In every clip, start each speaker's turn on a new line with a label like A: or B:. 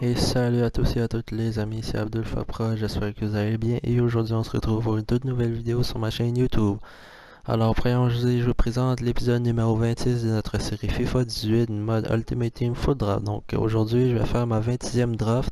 A: Et salut à tous et à toutes les amis, c'est Abdul Fapra, j'espère que vous allez bien et aujourd'hui on se retrouve pour une toute nouvelle vidéo sur ma chaîne YouTube. Alors premièrement je vous présente l'épisode numéro 26 de notre série FIFA 18 mode Ultimate Team Foot Draft. Donc aujourd'hui je vais faire ma 26e draft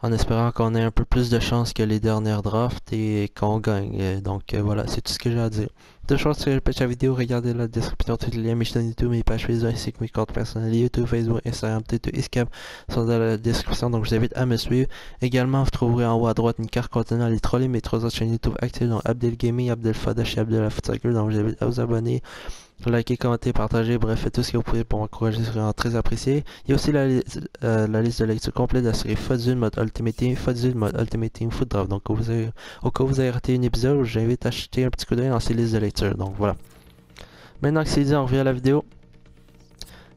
A: en espérant qu'on ait un peu plus de chance que les dernières drafts et qu'on gagne. Donc voilà, c'est tout ce que j'ai à dire. Deux choses que je répète la vidéo, regardez la description, tous les liens, mes chaînes YouTube, mes pages Facebook ainsi que mes comptes personnels YouTube, Facebook, Instagram, Twitter et Skype sont dans la description, donc je vous invite à me suivre. Également, vous trouverez en haut à droite une carte contenant les trolley, mes trois autres chaînes YouTube actives, donc Abdel Gaming, Abdel Fadash et Abdel Soccer, donc je vous invite à vous abonner. Likez, commentez, partagez, bref, faites tout ce que vous pouvez pour m'encourager, c'est vraiment très apprécié. Il y a aussi la liste de lecture complète de la série FIFA 18 mode Ultimate Team, FIFA 18 mode Ultimate Team Foot Draft. Donc au cas où vous avez raté un épisode, j'invite à jeter un petit coup d'œil dans ces listes de lecture. Donc voilà. Maintenant que c'est dit, on revient à la vidéo.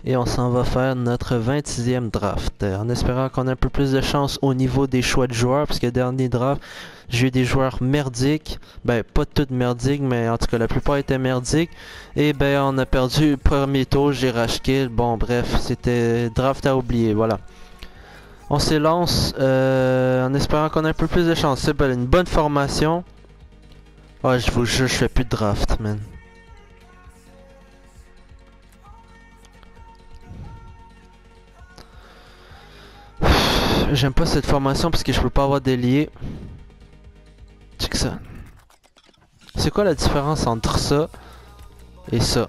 A: Et on s'en va faire notre 26e draft. En espérant qu'on ait un peu plus de chance au niveau des choix de joueurs. Parce que dernier draft, j'ai eu des joueurs merdiques. Ben, pas toutes merdiques, mais en tout cas, la plupart étaient merdiques. Et ben, on a perdu le premier tour, j'ai racheté. Bon, bref, c'était draft à oublier, voilà. On s'élance en espérant qu'on ait un peu plus de chance. C'est ben, une bonne formation. Oh, je vous jure, je fais plus de draft, man. J'aime pas cette formation parce que je peux pas avoir d'ailier. Check ça. C'est quoi la différence entre ça et ça?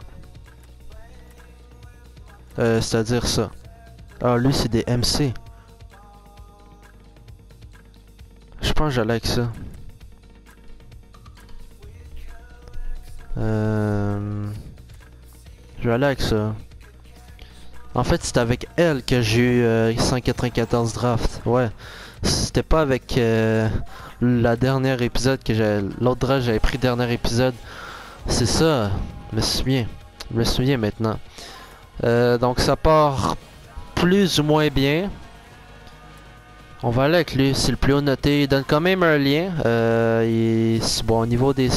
A: C'est-à-dire ça. Ah, lui c'est des MC. Je pense que j'allais avec ça. Je vais aller avec ça. En fait, c'est avec elle que j'ai eu 194 drafts. Ouais. C'était pas avec la dernière épisode que j'ai. L'autre draft, j'avais pris dernier épisode. C'est ça. Je me souviens. Je me souviens maintenant. Donc ça part plus ou moins bien. On va aller avec lui. C'est le plus haut noté. Il donne quand même un lien. Bon, au niveau des...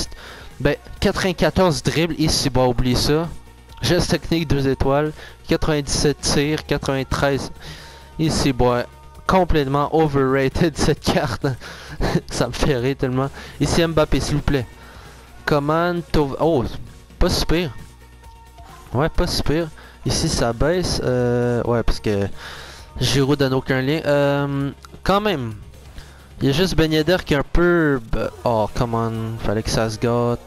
A: Ben, 94 dribbles. Ici, bon, oublie ça. Geste technique 2 étoiles. 97 tirs. 93. Ici, bon, complètement overrated cette carte. Ça me fait rire tellement. Ici, Mbappé, s'il vous plaît. Commande. Oh, pas super. Ouais, pas super. Ici, ça baisse. Ouais, parce que Giroud donne aucun lien. Quand même. Il y a juste Ben Yedder qui est un peu... Oh, come on. Fallait que ça se gâte.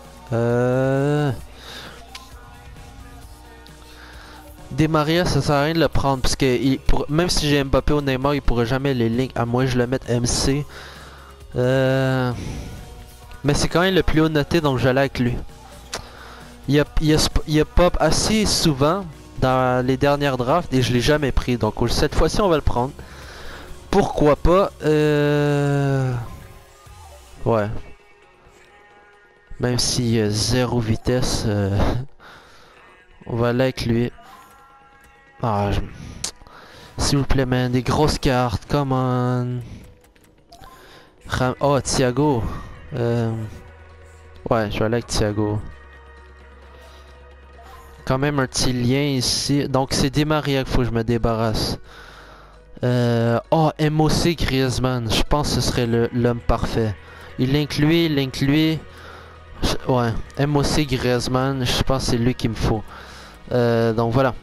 A: Des Maria, ça sert à rien de le prendre. Parce que même si j'ai Mbappé ou Neymar, il pourrait jamais les links. À moins que je le mette MC. Mais c'est quand même le plus haut noté, donc j'allais avec lui. Il a pop assez souvent dans les dernières drafts et je l'ai jamais pris. Donc cette fois-ci, on va le prendre. Pourquoi pas? Ouais. Même si zéro vitesse, on va aller avec lui. Ah, s'il vous plaît, man, des grosses cartes, come on. Oh, Thiago. Ouais, je vais aller avec Thiago. Quand même un petit lien ici. Donc c'est Di Maria qu'il faut que je me débarrasse. Oh, MOC Griezmann. Je pense que ce serait l'homme parfait. Il link lui. Ouais, MOC Griezmann. Je pense que c'est lui qu'il me faut. Donc voilà.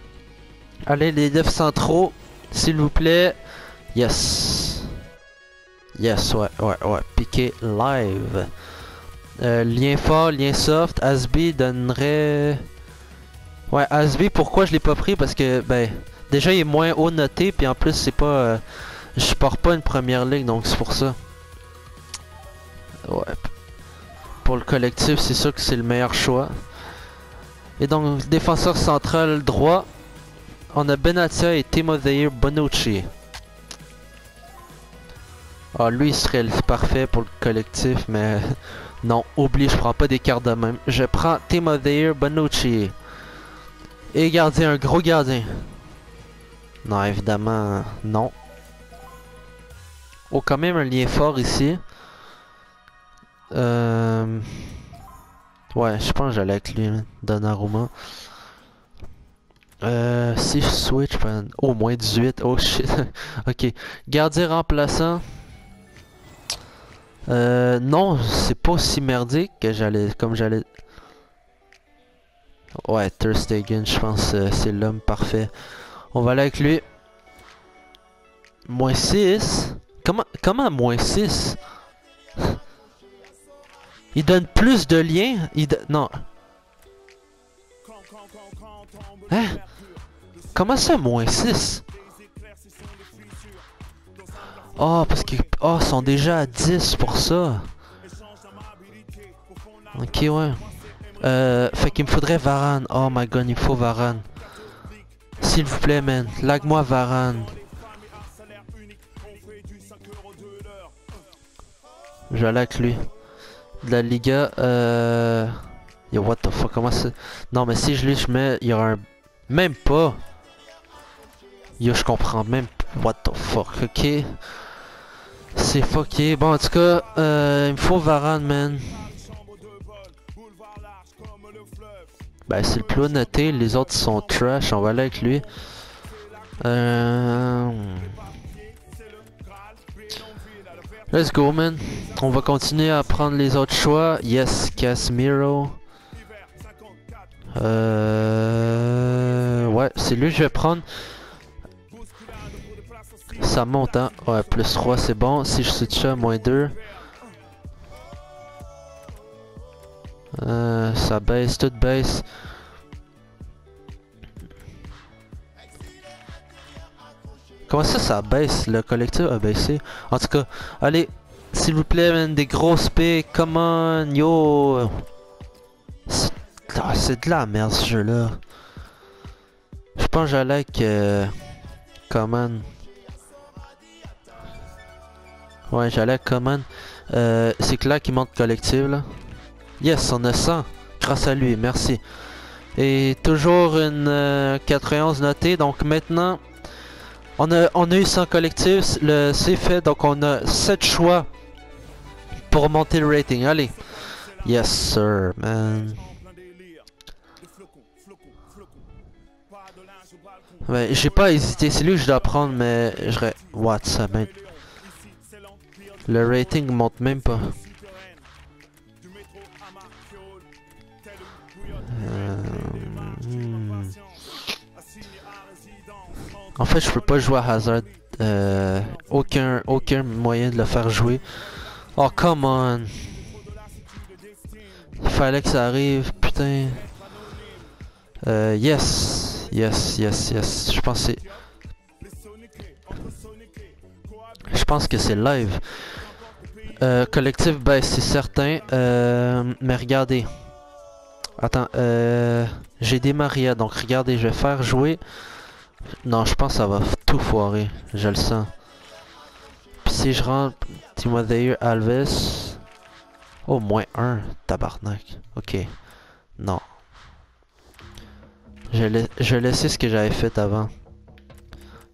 A: Allez, les 9 centraux. S'il vous plaît. Yes. Yes, ouais. Piqué live. Lien fort, lien soft. Asby donnerait... Ouais, Asby, pourquoi je l'ai pas pris? Parce que, ben, déjà il est moins haut noté, puis en plus c'est pas... je porte pas une première ligue, donc c'est pour ça. Ouais. Pour le collectif, c'est sûr que c'est le meilleur choix. Et donc, défenseur central droit, on a Benatia et Timothée Bonucci. Ah, lui il serait le parfait pour le collectif, mais... non, oublie, je prends pas des cartes de même. Je prends Timothée Bonucci. Et gardien, un gros gardien. Non, évidemment, non. Oh, quand même un lien fort ici. Ouais, je pense que j'allais avec lui, Donnarumma. Si je switch, oh, moins 18. Oh shit. Ok. Gardien remplaçant. Non, c'est pas aussi merdique que j'allais. Ouais, Ter Stegen, je pense c'est l'homme parfait. On va aller avec lui. Moins 6. Comment moins 6? Il donne plus de liens? Non. Hein? Comment ça, moins 6? Oh, parce qu'ils sont déjà à 10 pour ça. Ok, ouais. Fait qu'il me faudrait Varane. Oh my god, il me faut Varane. S'il vous plaît, man. Lag-moi Varane. Je vais aller avec lui. De la Liga, Yo, what the fuck, comment ça? Non, mais si je mets, il y aura un... Même pas! Yo, je comprends même... What the fuck, ok? C'est fucké. Bon, en tout cas, il me faut Varane, man. Ben, c'est le plus haut noté, les autres sont trash, on va aller avec lui. Let's go, man. On va continuer à prendre les autres choix. Yes, Casemiro. Ouais, c'est lui que je vais prendre. Ça monte, hein. Ouais, plus 3, c'est bon. Si je switch à moins 2. Ça baisse, tout baisse. Comment ça baisse? Le collectif a baissé. En tout cas, allez, s'il vous plaît, man, des grosses pics. Come on, yo. C'est de la merde ce jeu-là. Je pense que j'allais avec... Common. Ouais, j'allais avec Common. C'est clair qu'il monte collectif, là. Yes, on a 100. Grâce à lui, merci. Et toujours une 91 notée. Donc maintenant, on a eu 100 collectif. C'est fait. Donc on a 7 choix pour monter le rating. Allez. Yes, sir, man. Ouais, j'ai pas hésité. C'est lui que je dois prendre, mais je... What, ça man. Le rating monte même pas. En fait, je peux pas jouer à Hazard. Aucun moyen de le faire jouer. Oh, come on. Il fallait que ça arrive, putain. Yes. Je pense que c'est live. Collectif baisse, c'est certain. Mais regardez. Attends, j'ai des Maria, donc regardez, je vais faire jouer. Non, je pense que ça va tout foirer, je le sens. Puis si je rentre Timothée Alves... Oh, moins 1, tabarnak. Ok, non. Je laissais ce que j'avais fait avant.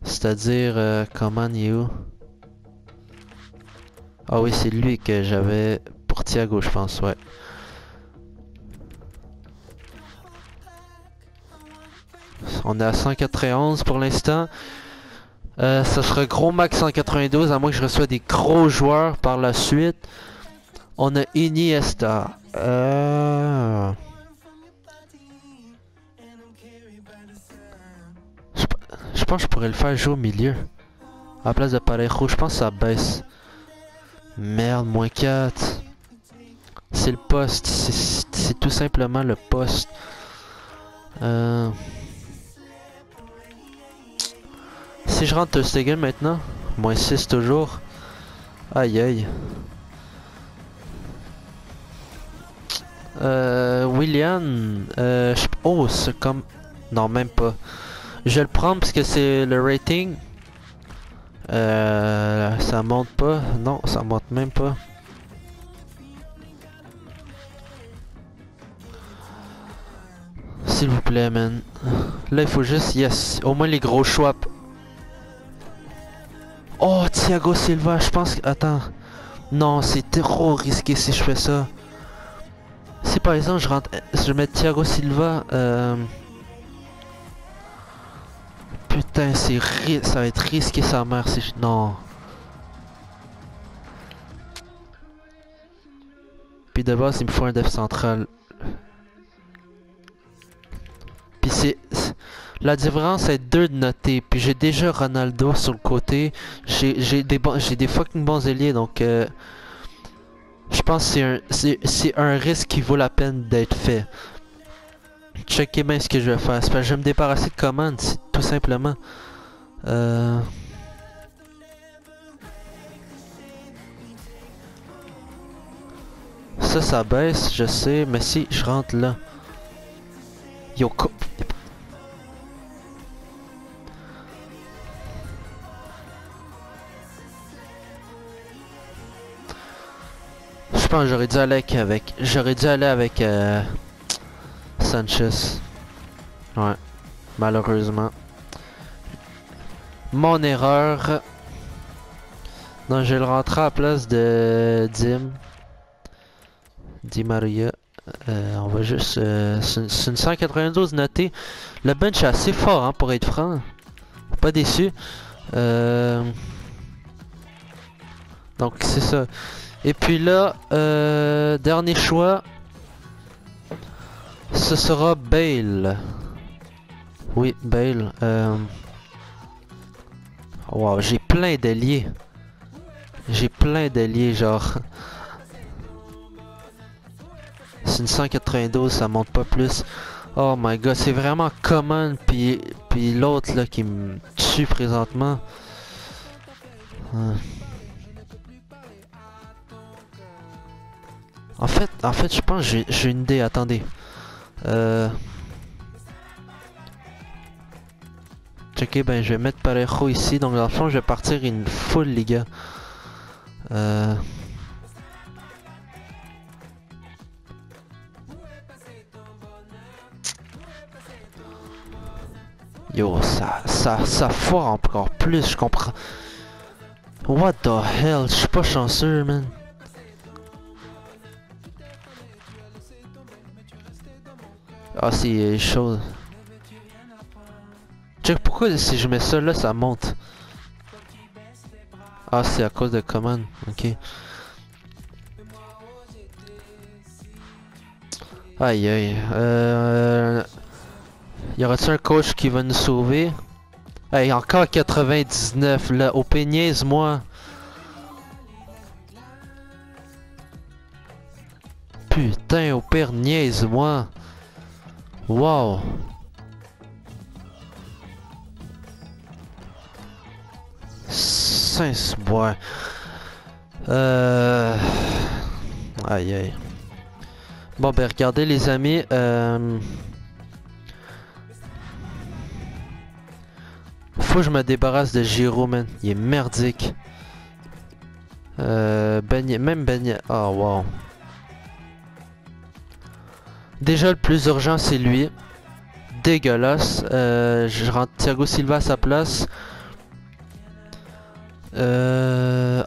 A: C'est-à-dire, comment il est où? Ah oui, c'est lui que j'avais pour Thiago, je pense, ouais. On est à 191 pour l'instant. Ça sera gros max 192, à moins que je reçoive des gros joueurs par la suite. On a Iniesta. Je pense que je pourrais le faire jouer au milieu. À la place de Parejo, je pense que ça baisse. Merde, moins 4. C'est le poste. C'est tout simplement le poste. Si je rentre Ter Stegen maintenant, moins 6 toujours. Aïe aïe. William, oh, c'est comme... Non, même pas. Je vais le prendre parce que c'est le rating. Ça monte pas. Non, ça monte même pas. S'il vous plaît, man. Là, il faut juste... Yes, au moins les gros choix. Oh, Thiago Silva, je pense que... Attends. Non, c'est trop risqué si je fais ça. Si par exemple je mets Thiago Silva... Putain, ça va être risqué sa mère si je... Non. Puis de base, il me faut un def central. Puis c'est... La différence est 2 de noter. Puis j'ai déjà Ronaldo sur le côté. J'ai des fucking bons ailiers, donc... je pense que c'est un risque qui vaut la peine d'être fait. Checkez bien ce que je vais faire. C'est parce que je vais me débarrasser de commandes, tout simplement. Ça baisse, je sais, mais si je rentre là. Yo, je pense que j'aurais dû aller avec... J'aurais dû aller avec... Sanchez. Ouais. Malheureusement. Mon erreur. Non, je vais le rentrer à la place de Di Maria. On va juste... c'est une 192 notée. Le bench est assez fort, hein, pour être franc. Pas déçu. Donc, c'est ça. Et puis là, dernier choix. Ce sera Bale. Oui, Bale. Wow, j'ai plein d'alliés. J'ai plein d'alliés, genre. C'est une 192, ça monte pas plus. Oh my god, c'est vraiment common. Puis l'autre là qui me tue présentement. En fait, je pense que j'ai une idée. Attendez. Checkez, ben je vais mettre Parejo ici. Donc dans le fond, je vais partir une full, les gars. Yo, ça foire encore plus, je comprends. What the hell, je suis pas chanceux, man. Ah, c'est chaud. Check pourquoi si je mets ça là, ça monte. Ah, c'est à cause de commande, ok. Aïe aïe. Y aura-t-il un coach qui va nous sauver? Hey, encore 99 là. Au péniaise, moi. Putain, au pire, niaise-moi. Wow. Saint-Bois. Aïe aïe. Bon ben regardez les amis. Faut que je me débarrasse de Giroud, man. Il est merdique. Même Ben... Oh wow. Déjà le plus urgent c'est lui. Dégueulasse. Je rentre Thiago Silva à sa place. Je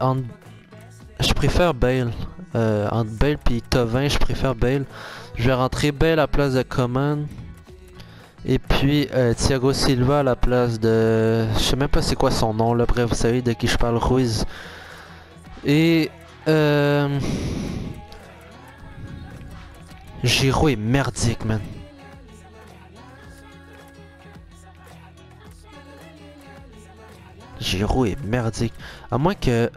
A: préfère Bale. Entre Bale et Tovin, je préfère Bale. Je vais rentrer Bale à la place de Coman. Et puis Thiago Silva à la place de... Je sais même pas c'est quoi son nom là. Bref, vous savez de qui je parle, Ruiz. Et... Giroud est merdique, man. Giroud est merdique. À moins que...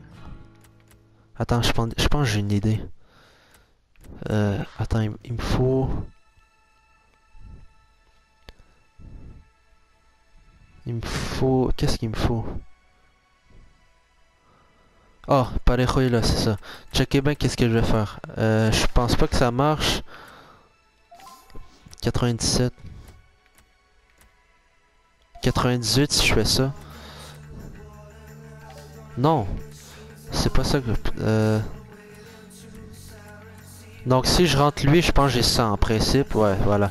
A: Attends, je pense que j'ai une idée. Attends, il me faut... Il me faut... Qu'est-ce qu'il me faut? Oh, Parejo est là, c'est ça. Checkez bien qu'est-ce que je vais faire. Je pense pas que ça marche. 97. 98 si je fais ça. Non. C'est pas ça que... Donc si je rentre lui, je pense que j'ai 100 en principe. Ouais, voilà.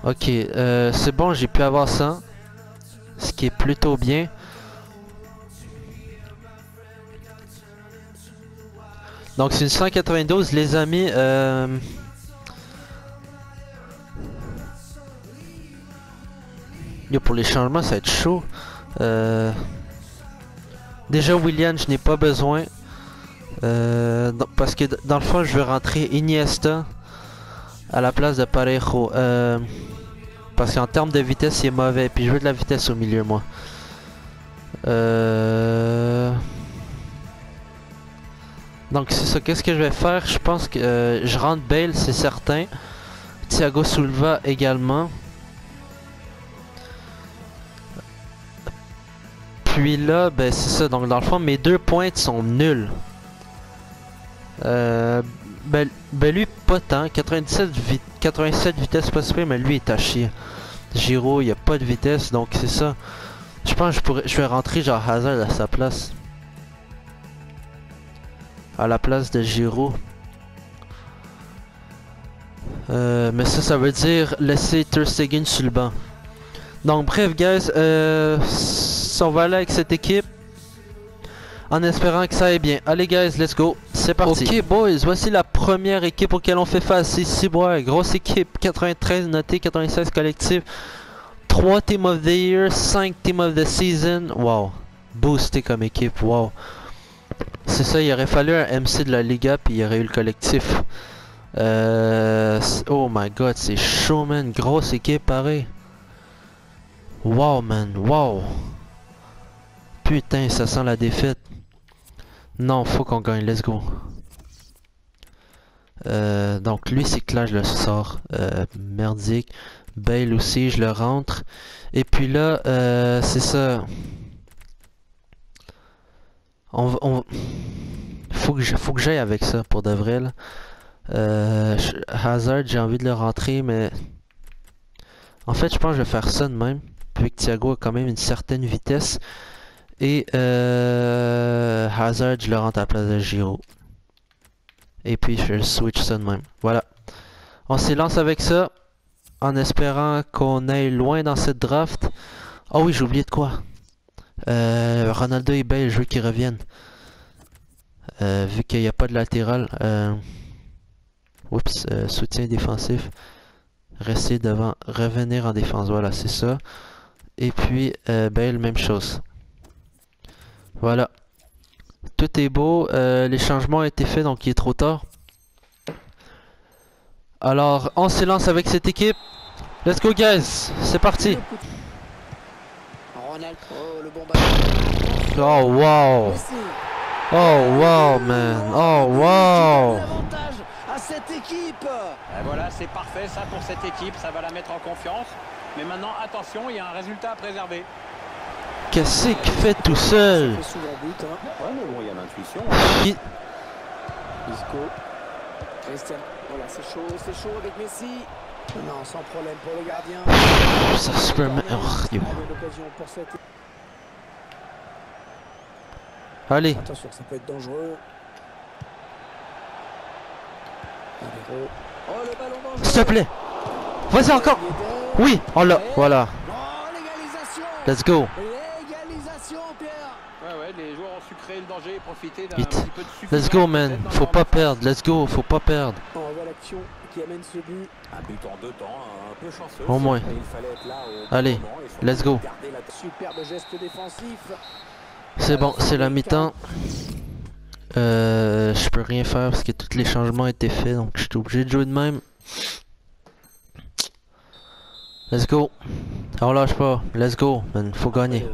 A: Ok, c'est bon, j'ai pu avoir 100. Ce qui est plutôt bien. Donc c'est une 192 les amis. Yo, pour les changements ça va être chaud. Déjà Willian, je n'ai pas besoin. Parce que dans le fond, je veux rentrer Iniesta à la place de Parejo. Parce qu'en termes de vitesse, il est mauvais. Puis je veux de la vitesse au milieu, moi. Donc c'est ça. Qu'est-ce que je vais faire? Je pense que je rentre Bale, c'est certain. Thiago Silva également. Puis là, ben c'est ça. Donc dans le fond, mes deux pointes sont nuls. Ben lui, pas tant. 87 vitesse pas super, mais lui, il est à chier. Giroud, il n'y a pas de vitesse, donc c'est ça. Je pense que je vais rentrer genre Hazard à sa place. À la place de Giroud. Mais ça veut dire laisser Ter Stegen sur le banc. Donc bref, guys, on va aller avec cette équipe. En espérant que ça aille bien. Allez guys, let's go. C'est parti. Ok boys, voici la première équipe auquel on fait face. C'est Ciboire, grosse équipe. 93 noté, 96 collectif. 3 Team of the Year, 5 Team of the Season. Wow. Boosté comme équipe, wow. C'est ça, il aurait fallu un MC de la Liga puis il y aurait eu le collectif. Oh my god, c'est chaud man. Grosse équipe pareil. Wow man, wow. Putain, ça sent la défaite. Non, faut qu'on gagne, let's go. Donc lui c'est clair, je le sors. Merdique. Bale aussi, je le rentre. Et puis là, c'est ça. Faut que j'aille avec ça pour de vrai là. Hazard, j'ai envie de le rentrer, mais en fait je pense que je vais faire ça de même. Vu que Thiago a quand même une certaine vitesse. Et Hazard, je le rentre à la place de Giroud. Et puis je switch ça de même. Voilà. On s'élance avec ça. En espérant qu'on aille loin dans cette draft. Oh oui, j'ai oublié de quoi. Ronaldo et Bale, je veux qu'ils reviennent. Vu qu'il n'y a pas de latéral. Oups, soutien défensif. Rester devant, revenir en défense. Voilà, c'est ça. Et puis Bale, même chose. Voilà. Tout est beau. Les changements ont été faits, donc il est trop tard. Alors, on s'élance avec cette équipe. Let's go, guys. C'est parti. Oh, wow. Oh, wow, man. Oh, wow.
B: À cette équipe.
C: Et voilà, c'est parfait ça pour cette équipe. Ça va la mettre en confiance. Mais maintenant, attention, il y a un résultat à préserver.
A: Qu'est-ce qu'il fait tout seul?
B: Il fait souvent but, hein.
C: Ouais, mais bon, il y a l'intuition.
B: Isco. Christian. Voilà, c'est chaud avec Messi. Non, sans problème pour le gardien.
A: Ça se permet. Allez.
B: Attention, ça peut être dangereux. Oh, le ballon dangereux.
A: S'il te plaît. Vas-y encore. Oui, on l'a. Voilà. Let's go.
C: Ouais, les joueurs ont su créer le danger et profiter d'un
A: Vite.
C: petit peu de suffisance.
A: Let's go, man. Faut pas perdre. Let's go. Faut pas perdre.
B: On voit l'action qui amène ce but.
C: Un but en 2 temps, un peu chanceux.
A: Au moins.
C: Il fallait être là au
A: Allez,
C: bon moment et surtout
A: let's go.
C: garder la...
B: Superbe geste défensif.
A: C'est bon, c'est la mi-temps. Je peux rien faire parce que tous les changements ont été faits, donc je suis obligé de jouer de même. Let's go. On lâche pas. Let's go, man. Faut gagner.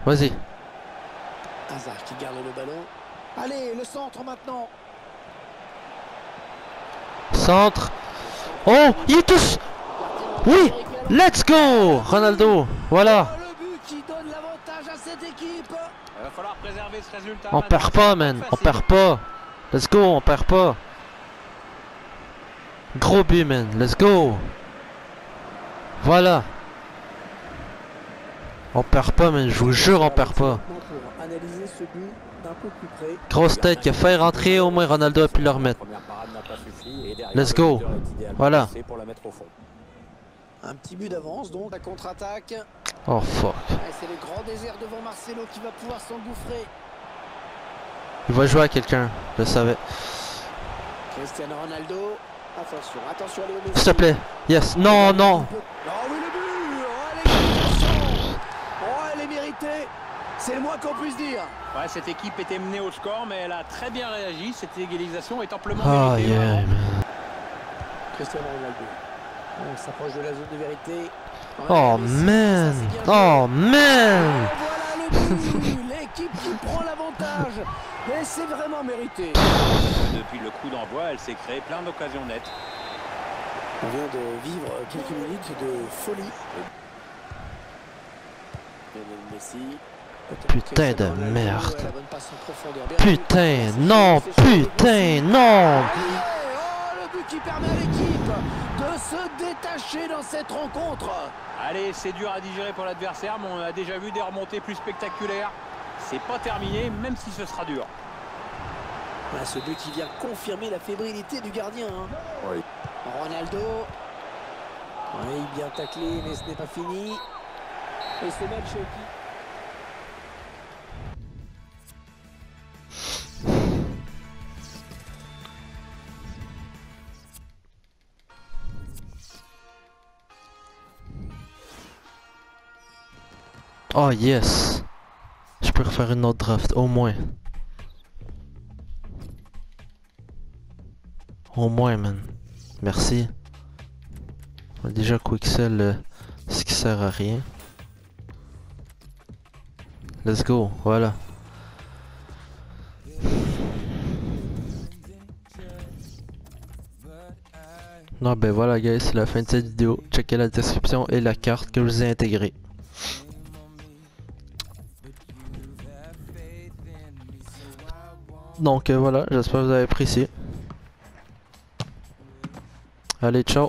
A: Vas-y.
B: Hazard qui garde le ballon. Allez, le centre maintenant.
A: Centre. Oh, il est tous. Oui, let's go. Ronaldo. Voilà.
B: Le but qui donne l'avantage à cette équipe.
C: Il va falloir préserver ce résultat.
A: On perd pas, man. On perd pas. Let's go, on perd pas. Gros but, man. Let's go. Voilà. On perd pas, man. Je vous jure, on perd pas.
B: Pour analyser ce but d'un peu plus près.
A: Grosse tête qui a fait rentrer, au moins Ronaldo a pu le remettre. Let's go. Voilà.
B: Un petit but d'avance, donc la contre-attaque.
A: Oh fuck.
B: C'est le grand désert devant Marcelo qui va pouvoir s'engouffrer.
A: Il va jouer à quelqu'un, je le savais.
B: Cristiano Ronaldo. Attention, attention à Léo Messi.
A: S'il te plaît. Yes. Non, non.
B: Oh oui, le but. Oh, l'égalisation. Oh, mérité. C'est le moins qu'on puisse dire.
C: Ouais, cette équipe était menée au score, mais elle a très bien réagi. Cette égalisation est amplement
A: Oh
C: méritée.
A: yeah, man.
B: Cristiano Ronaldo. On s'approche de la zone de vérité.
A: Oh man. Oh man.
B: Voilà le but. L'équipe qui prend l'avantage. Et c'est vraiment mérité.
C: Depuis le coup d'envoi, elle s'est créée plein d'occasions nettes.
B: On vient de vivre quelques minutes de folie. Lionel Messi.
A: Putain de merde.
B: La bonne passe en profondeur. Bien
A: Putain,
B: joué.
A: non, putain, non.
B: Oh, le but qui permet à l'équipe de se détacher dans cette rencontre.
C: Allez, c'est dur à digérer pour l'adversaire, mais on a déjà vu des remontées plus spectaculaires. C'est pas terminé, même si ce sera dur.
B: Voilà, ce but qui vient confirmer la fébrilité du gardien. Hein. Oui. Ronaldo. Oui, bien taclé, mais ce n'est pas fini. Et ce match qui...
A: Oh yes. Je peux refaire une autre draft, au moins. Au moins, man. Merci. Déjà, Quicksell, ce qui sert à rien. Let's go, voilà. Non, ben voilà, guys, c'est la fin de cette vidéo. Checkez la description et la carte que je vous ai intégrée. Donc voilà, j'espère que vous avez apprécié. Allez, ciao.